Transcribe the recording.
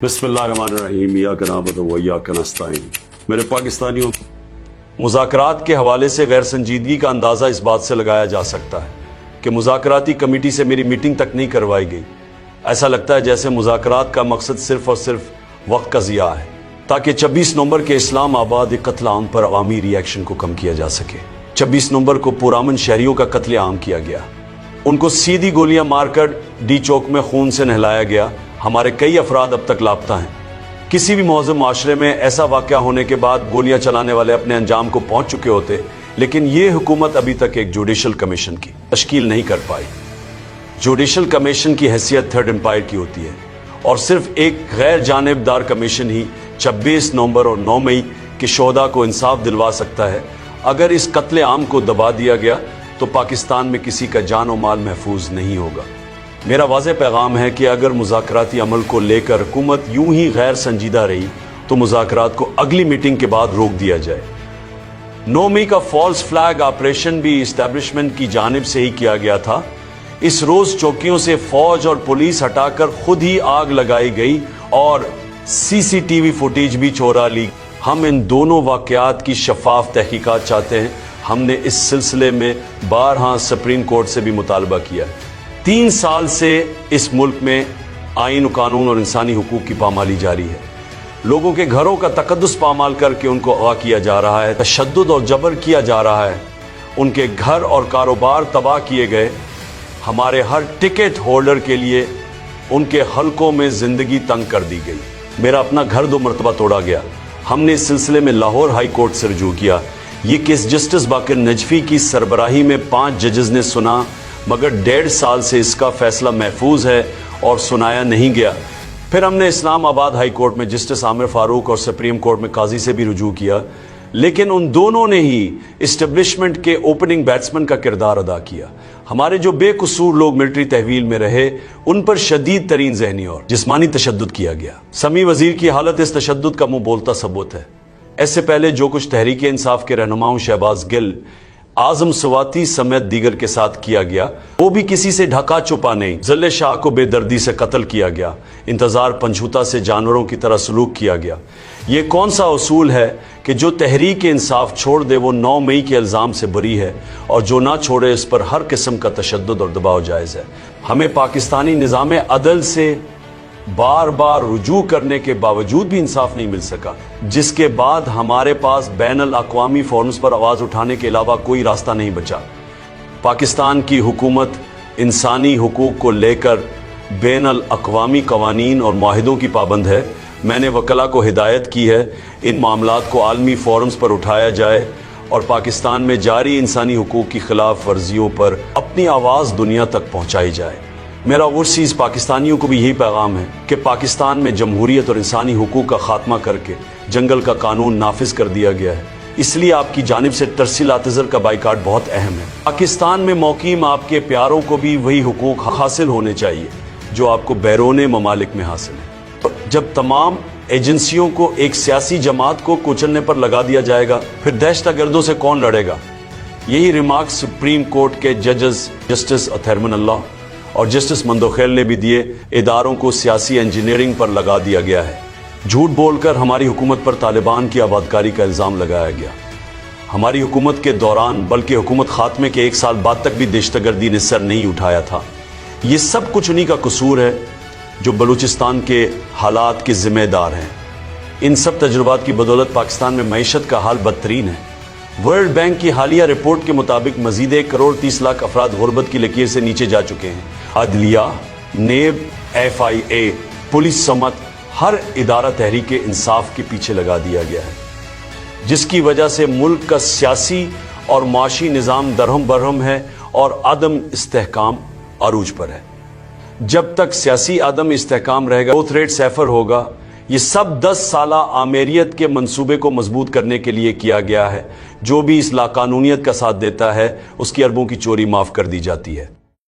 बिस्मिल्लाहिर्रहमानिर्रहीम इय्याका नअबुदु व इय्याका नस्तईन। मेरे पाकिस्तानियों, मुज़ाकरात के हवाले से गैर संजीदगी का अंदाज़ा इस बात से लगाया जा सकता है कि मुज़ाकराती कमेटी से मेरी मीटिंग तक नहीं करवाई गई। ऐसा लगता है जैसे मुज़ाकरात का मकसद सिर्फ और सिर्फ वक्त का ज़िया है ताकि 26 नवंबर के इस्लामाबाद कत्ल आम पर अवामी रिएक्शन को कम किया जा सके। 26 नवंबर को पुरामन शहरियों का कत्ल आम किया गया, उनको सीधी गोलियां मारकर डी चौक में खून से नहलाया गया। हमारे कई अफराद अब तक लापता हैं। किसी भी मौजूद माशरे में ऐसा वाक़या होने के बाद गोलियां चलाने वाले अपने अंजाम को पहुंच चुके होते, लेकिन ये हुकूमत अभी तक एक जुडिशल कमीशन की तश्कील नहीं कर पाई। जुडिशल कमीशन की हैसियत थर्ड एम्पायर की होती है और सिर्फ एक गैर जानिबदार कमीशन ही 26 नवंबर और 9 मई के शोहदा को इंसाफ दिलवा सकता है। अगर इस कत्ले आम को दबा दिया गया तो पाकिस्तान में किसी का जान और माल महफूज नहीं होगा। मेरा वाज़ेह पैगाम है कि अगर मुज़ाकराती अमल को लेकर हुकूमत यूं ही गैर संजीदा रही तो मुज़ाकरात को अगली मीटिंग के बाद रोक दिया जाए। 9 मई का फॉल्स फ्लैग ऑपरेशन भी इस्टेब्लिशमेंट की जानिब से ही किया गया था। इस रोज चौकियों से फौज और पुलिस हटाकर खुद ही आग लगाई गई और CCTV फुटेज भी चोरा ली। हम इन दोनों वाक़यात की शफाफ तहकीकात चाहते हैं। हमने इस सिलसिले में बारहा सुप्रीम कोर्ट से भी मुतालबा किया। 3 साल से इस मुल्क में आईन, कानून और इंसानी हुकूक की पामाली जारी है। लोगों के घरों का तकद्दुस पामाल करके उनको अग़वा किया जा रहा है, तशद्दुद और जबर किया जा रहा है, उनके घर और कारोबार तबाह किए गए। हमारे हर टिकट होल्डर के लिए उनके हलकों में ज़िंदगी तंग कर दी गई। मेरा अपना घर 2 मरतबा तोड़ा गया। हमने इस सिलसिले में लाहौर हाई कोर्ट से रुजू किया। ये केस जस्टिस बाकर नजफी की सरबराही में 5 जजेस ने सुना, मगर 1.5 साल से इसका फैसला महफूज है और सुनाया नहीं गया। फिर हमने इस्लामाबाद हाई कोर्ट में जस्टिस आमिर फारूक और सुप्रीम कोर्ट में काजी से भी रुजू किया, लेकिन उन दोनों ने ही इस्टेब्लिशमेंट के ओपनिंग बैट्समैन का किरदार अदा किया। हमारे जो बेकसूर लोग मिलिट्री तहवील में रहे उन पर शदीद तरीन ज़हनी और जिस्मानी तशद्दुद किया गया। समी वजीर की हालत इस तशद्दुद का मुंह बोलता सबूत है। इससे पहले जो कुछ तहरीक इंसाफ के रहनुमाओं शहबाज गिल, आजम सवाती समेत दीगर के साथ किया गया, वो भी किसी से ढका छुपा नहीं। ज़ल्ले शाह को बेदर्दी से कत्ल किया गया, इंतजार पंछूता से जानवरों की तरह सलूक किया गया। ये कौन सा उसूल है कि जो तहरीक इंसाफ छोड़ दे वो 9 मई के इल्ज़ाम से बरी है और जो ना छोड़े इस पर हर किस्म का तशद्दुद और दबाव जायज़ है। हमें पाकिस्तानी निज़ाम अदल से बार बार रुजू करने के बावजूद भी इंसाफ नहीं मिल सका, जिसके बाद हमारे पास बैनुल अक़वामी फोरम्स पर आवाज़ उठाने के अलावा कोई रास्ता नहीं बचा। पाकिस्तान की हुकूमत इंसानी हुकूक को लेकर बैनुल अक़वामी कवानीन और मुआहिदों की पाबंद है। मैंने वकला को हिदायत की है इन मामलात को आलमी फोरम्स पर उठाया जाए और पाकिस्तान में जारी इंसानी हुकूक की खिलाफ वर्जियों पर अपनी आवाज़ दुनिया तक पहुँचाई जाए। मेरा ओवरसीज़ पाकिस्तानियों को भी यही पैगाम है कि पाकिस्तान में जमहूरियत और इंसानी हुकूक का खात्मा करके जंगल का कानून नाफिज कर दिया गया है। इसलिए आपकी जानिब से तरसील आतिज़र का बाइकाट बहुत अहम है। पाकिस्तान में मौकीम आपके प्यारों को भी वही हुकूक हासिल होने चाहिए जो आपको बैरून ममालिक में हासिल है। जब तमाम एजेंसियों को एक सियासी जमात को कुचलने पर लगा दिया जाएगा, फिर दहशतगर्दों से कौन लड़ेगा? यही रिमार्क सुप्रीम कोर्ट के जजेस जस्टिस अतहरमन अल्लाह और जस्टिस मंदोखेल ने भी दिए। इदारों को सियासी इंजीनियरिंग पर लगा दिया गया है। झूठ बोलकर हमारी हुकूमत पर तालिबान की आबादकारी का इल्ज़ाम लगाया गया। हमारी हुकूमत के दौरान बल्कि हुकूमत खात्मे के 1 साल बाद तक भी दहशतगर्दी ने सर नहीं उठाया था। ये सब कुछ उन्हीं का कसूर है जो बलूचिस्तान के हालात के ज़िम्मेदार हैं। इन सब तजुर्बात की बदौलत पाकिस्तान में मईशत का हाल बदतरीन है। वर्ल्ड बैंक की हालिया रिपोर्ट के मुताबिक मजीद 1 करोड़ 30 लाख अफराद गुर्बत की लकीर से नीचे जा चुके हैं। अदलिया, नेब, FIA, पुलिस समेत हर इदारा तहरीक इंसाफ के पीछे लगा दिया गया है, जिसकी वजह से मुल्क का सियासी और माशी निज़ाम दरहम बरहम है और अदम इस्तेहकाम अरूज पर है। जब तक सियासी अदम इस्तेहकाम रहेगा, ग्रोथ रेट सैफर होगा। ये सब 10 साला आमेरियत के मंसूबे को मजबूत करने के लिए किया गया है। जो भी इस लाकानूनियत का साथ देता है उसकी अरबों की चोरी माफ़ कर दी जाती है।